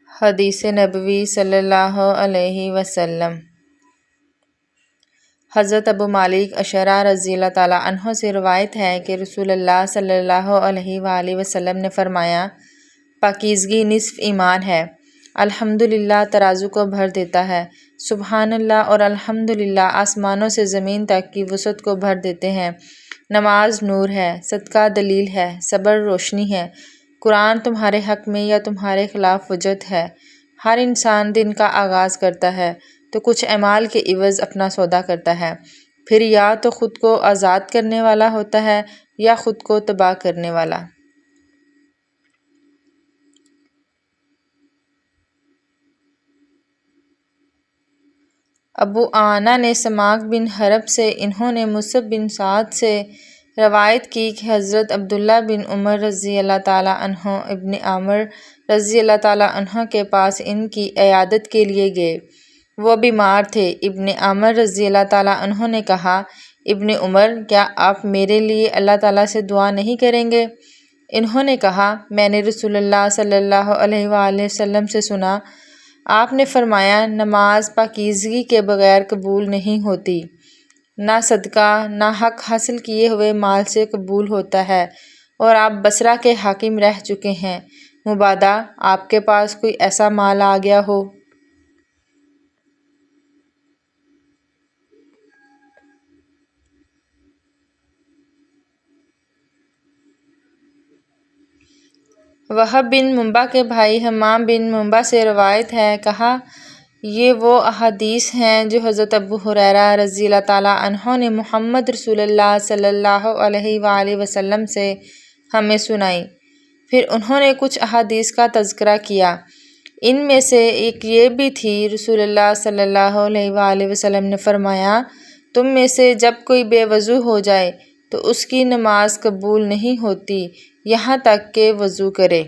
حدیث نبوی صلی اللہ علیہ وسلم۔ حضرت ابو مالک اشعری رضی اللہ تعالیٰ عنہ سے روایت ہے کہ رسول اللہ صلی اللہ علیہ وآلہ وسلم نے فرمایا، پاکیزگی نصف ایمان ہے۔ الحمدللہ ترازو کو بھر دیتا ہے، سبحان اللہ اور الحمدللہ آسمانوں سے زمین تک کی وسعت کو بھر دیتے ہیں۔ نماز نور ہے، صدقہ دلیل ہے، صبر روشنی ہے، قرآن تمہارے حق میں یا تمہارے خلاف حجت ہے۔ ہر انسان دن کا آغاز کرتا ہے تو کچھ اعمال کے عوض اپنا سودا کرتا ہے، پھر یا تو خود کو آزاد کرنے والا ہوتا ہے یا خود کو تباہ کرنے والا۔ ابو اعانہ نے سماک بن حرب سے، انہوں نے مصعب بن سعد سے روایت کی کہ حضرت عبداللہ بن عمر رضی اللہ تعالیٰ عنہ ابن عامر رضی اللہ تعالیٰ عنہ کے پاس ان کی عیادت کے لیے گئے۔ وہ بیمار تھے۔ ابن عامر رضی اللہ تعالیٰ عنہ نے کہا، ابن عمر، کیا آپ میرے لیے اللہ تعالیٰ سے دعا نہیں کریں گے؟ انہوں نے کہا، میں نے رسول اللہ صلی اللہ علیہ وآلہ وسلم سے سنا، آپ نے فرمایا، نماز پاکیزگی کے بغیر قبول نہیں ہوتی، نہ صدقہ ناحق حاصل کیے ہوئے مال سے قبول ہوتا ہے، اور آپ بصرہ کے حاکم رہ چکے ہیں، مبادا آپ کے پاس کوئی ایسا مال آ گیا ہو۔ وہب بن منبع کے بھائی حمام بن منبع سے روایت ہے، کہا، یہ وہ احادیث ہیں جو حضرت ابو ہریرہ رضی اللہ تعالیٰ عنہ نے محمد رسول اللہ صلی اللہ علیہ وآلہ وسلم سے ہمیں سنائیں۔ پھر انہوں نے کچھ احادیث کا تذکرہ کیا، ان میں سے ایک یہ بھی تھی، رسول اللہ صلی اللہ علیہ وآلہ وسلم نے فرمایا، تم میں سے جب کوئی بے وضو ہو جائے تو اس کی نماز قبول نہیں ہوتی یہاں تک کہ وضو کرے۔